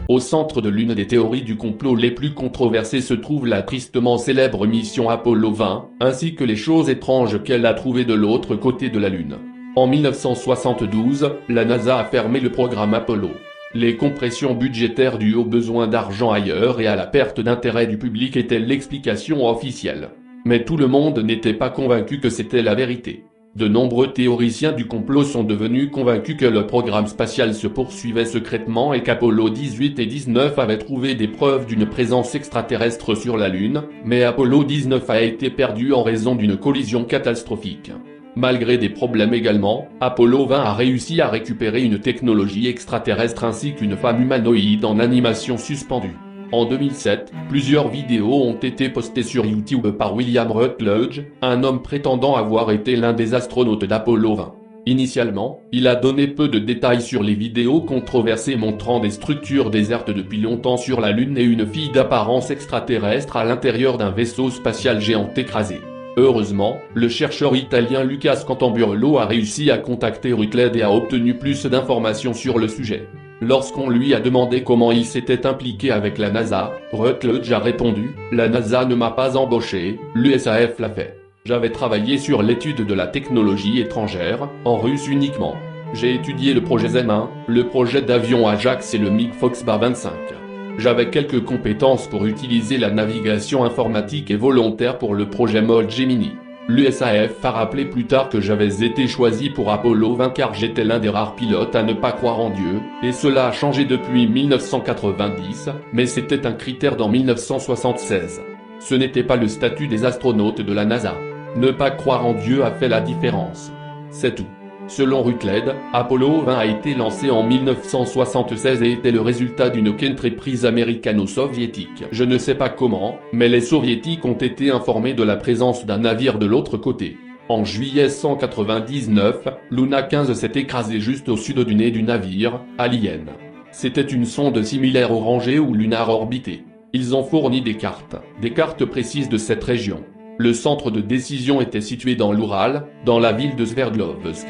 Au centre de l'une des théories du complot les plus controversées se trouve la tristement célèbre mission Apollo 20, ainsi que les choses étranges qu'elle a trouvées de l'autre côté de la Lune. En 1972, la NASA a fermé le programme Apollo. Les compressions budgétaires dues aux besoins d'argent ailleurs et à la perte d'intérêt du public étaient l'explication officielle. Mais tout le monde n'était pas convaincu que c'était la vérité. De nombreux théoriciens du complot sont devenus convaincus que le programme spatial se poursuivait secrètement et qu'Apollo 18 et 19 avaient trouvé des preuves d'une présence extraterrestre sur la Lune, mais Apollo 19 a été perdu en raison d'une collision catastrophique. Malgré des problèmes également, Apollo 20 a réussi à récupérer une technologie extraterrestre ainsi qu'une femme humanoïde en animation suspendue. En 2007, plusieurs vidéos ont été postées sur YouTube par William Rutledge, un homme prétendant avoir été l'un des astronautes d'Apollo 20. Initialement, il a donné peu de détails sur les vidéos controversées montrant des structures désertes depuis longtemps sur la Lune et une fille d'apparence extraterrestre à l'intérieur d'un vaisseau spatial géant écrasé. Heureusement, le chercheur italien Lucas Cantamburlo a réussi à contacter Rutledge et a obtenu plus d'informations sur le sujet. Lorsqu'on lui a demandé comment il s'était impliqué avec la NASA, Rutledge a répondu « La NASA ne m'a pas embauché, l'USAF l'a fait. J'avais travaillé sur l'étude de la technologie étrangère, en russe uniquement. J'ai étudié le projet Z1, le projet d'avion Ajax et le MiG Foxba 25. J'avais quelques compétences pour utiliser la navigation informatique et volontaire pour le projet MOL Gemini. L'USAF a rappelé plus tard que j'avais été choisi pour Apollo 20 car j'étais l'un des rares pilotes à ne pas croire en Dieu, et cela a changé depuis 1990, mais c'était un critère dans 1976. Ce n'était pas le statut des astronautes de la NASA. Ne pas croire en Dieu a fait la différence. C'est tout. Selon Rutledge, Apollo 20 a été lancé en 1976 et était le résultat d'une entreprise américano-soviétique. Je ne sais pas comment, mais les soviétiques ont été informés de la présence d'un navire de l'autre côté. En juillet 199, Luna 15 s'est écrasé juste au sud du nez du navire, Alien. C'était une sonde similaire au Ranger ou Lunar Orbiter. Ils ont fourni des cartes précises de cette région. Le centre de décision était situé dans l'Oural, dans la ville de Sverdlovsk.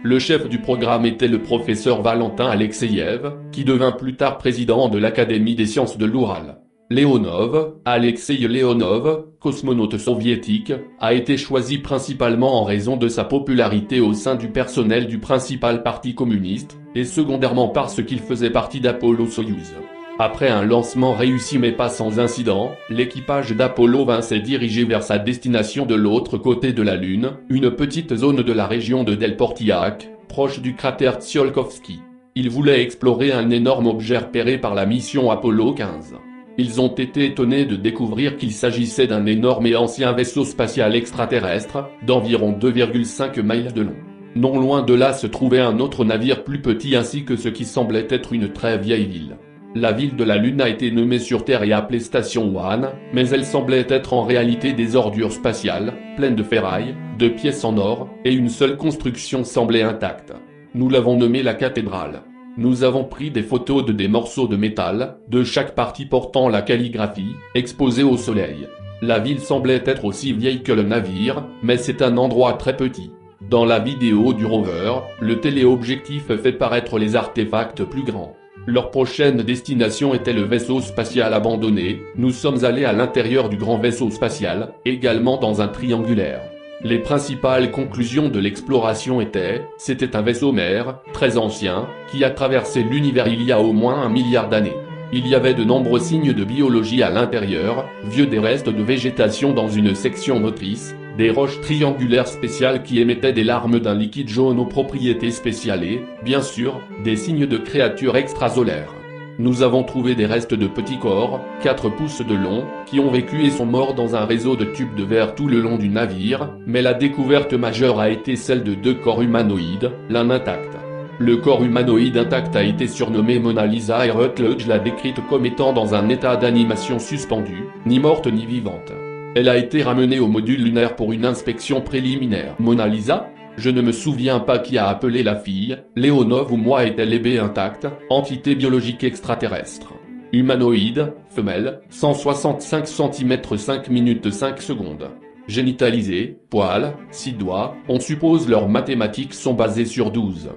Le chef du programme était le professeur Valentin Alexeyev, qui devint plus tard président de l'Académie des sciences de l'Oural. Leonov, Alexei Leonov, cosmonaute soviétique, a été choisi principalement en raison de sa popularité au sein du personnel du principal parti communiste, et secondairement parce qu'il faisait partie d'Apollo-Soyouz. Après un lancement réussi mais pas sans incident, l'équipage d'Apollo 20 s'est dirigé vers sa destination de l'autre côté de la Lune, une petite zone de la région de Delportiak, proche du cratère Tsiolkovsky. Ils voulaient explorer un énorme objet repéré par la mission Apollo 15. Ils ont été étonnés de découvrir qu'il s'agissait d'un énorme et ancien vaisseau spatial extraterrestre, d'environ 2,5 miles de long. Non loin de là se trouvait un autre navire plus petit ainsi que ce qui semblait être une très vieille ville. La ville de la Lune a été nommée sur Terre et appelée Station One, mais elle semblait être en réalité des ordures spatiales, pleines de ferraille, de pièces en or, et une seule construction semblait intacte. Nous l'avons nommée la cathédrale. Nous avons pris des photos de des morceaux de métal, de chaque partie portant la calligraphie, exposée au soleil. La ville semblait être aussi vieille que le navire, mais c'est un endroit très petit. Dans la vidéo du rover, le téléobjectif fait paraître les artefacts plus grands. Leur prochaine destination était le vaisseau spatial abandonné. Nous sommes allés à l'intérieur du grand vaisseau spatial, également dans un triangulaire. Les principales conclusions de l'exploration étaient, c'était un vaisseau mère, très ancien, qui a traversé l'univers il y a au moins 1 milliard d'années. Il y avait de nombreux signes de biologie à l'intérieur, vieux des restes de végétation dans une section motrice, des roches triangulaires spéciales qui émettaient des larmes d'un liquide jaune aux propriétés spéciales et, bien sûr, des signes de créatures extrasolaires. Nous avons trouvé des restes de petits corps, 4 pouces de long, qui ont vécu et sont morts dans un réseau de tubes de verre tout le long du navire, mais la découverte majeure a été celle de 2 corps humanoïdes, l'un intact. Le corps humanoïde intact a été surnommé Mona Lisa et Rutledge l'a décrite comme étant dans un état d'animation suspendue, ni morte ni vivante. Elle a été ramenée au module lunaire pour une inspection préliminaire. Mona Lisa? Je ne me souviens pas qui a appelé la fille, Leonov ou moi est-elle bébé intacte, entité biologique extraterrestre. Humanoïde, femelle, 165 cm 5 minutes 5 secondes. Génitalisée, poils, 6 doigts, on suppose leurs mathématiques sont basées sur 12.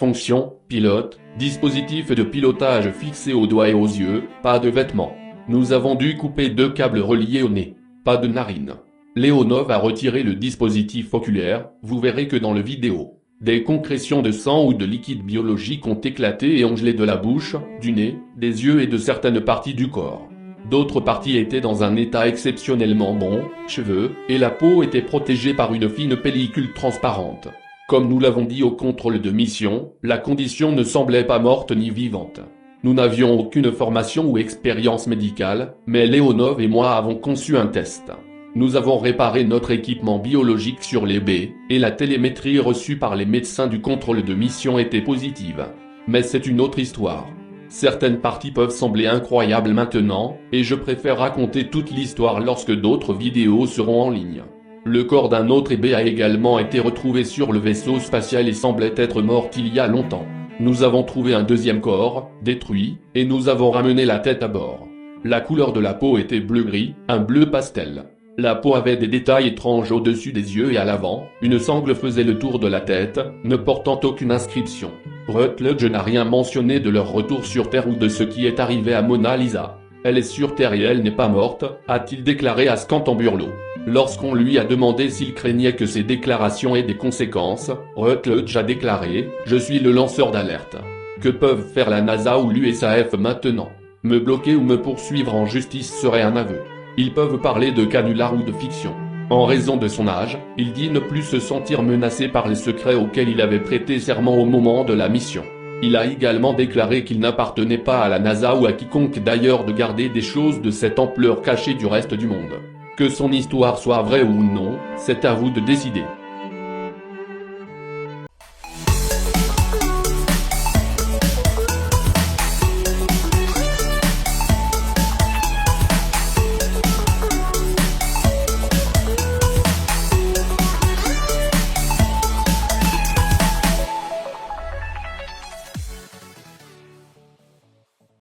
Fonction, pilote, dispositif de pilotage fixé aux doigts et aux yeux, pas de vêtements. Nous avons dû couper 2 câbles reliés au nez. Pas de narine. Leonov a retiré le dispositif oculaire, vous verrez que dans le vidéo, des concrétions de sang ou de liquide biologique ont éclaté et ont gelé de la bouche, du nez, des yeux et de certaines parties du corps. D'autres parties étaient dans un état exceptionnellement bon, cheveux, et la peau était protégée par une fine pellicule transparente. Comme nous l'avons dit au contrôle de mission, la condition ne semblait pas morte ni vivante. Nous n'avions aucune formation ou expérience médicale, mais Leonov et moi avons conçu un test. Nous avons réparé notre équipement biologique sur les baies, et la télémétrie reçue par les médecins du contrôle de mission était positive. Mais c'est une autre histoire. Certaines parties peuvent sembler incroyables maintenant, et je préfère raconter toute l'histoire lorsque d'autres vidéos seront en ligne. Le corps d'un autre bébé a également été retrouvé sur le vaisseau spatial et semblait être mort il y a longtemps. Nous avons trouvé un deuxième corps, détruit, et nous avons ramené la tête à bord. La couleur de la peau était bleu-gris, un bleu pastel. La peau avait des détails étranges au-dessus des yeux et à l'avant, une sangle faisait le tour de la tête, ne portant aucune inscription. Rutledge n'a rien mentionné de leur retour sur Terre ou de ce qui est arrivé à Mona Lisa. Elle est sur Terre et elle n'est pas morte, a-t-il déclaré à Scantamburlo. Lorsqu'on lui a demandé s'il craignait que ces déclarations aient des conséquences, Rutledge a déclaré « Je suis le lanceur d'alerte. Que peuvent faire la NASA ou l'USAF maintenant? Me bloquer ou me poursuivre en justice serait un aveu. Ils peuvent parler de canular ou de fiction. En raison de son âge, il dit ne plus se sentir menacé par les secrets auxquels il avait prêté serment au moment de la mission. Il a également déclaré qu'il n'appartenait pas à la NASA ou à quiconque d'ailleurs de garder des choses de cette ampleur cachées du reste du monde. Que son histoire soit vraie ou non, c'est à vous de décider.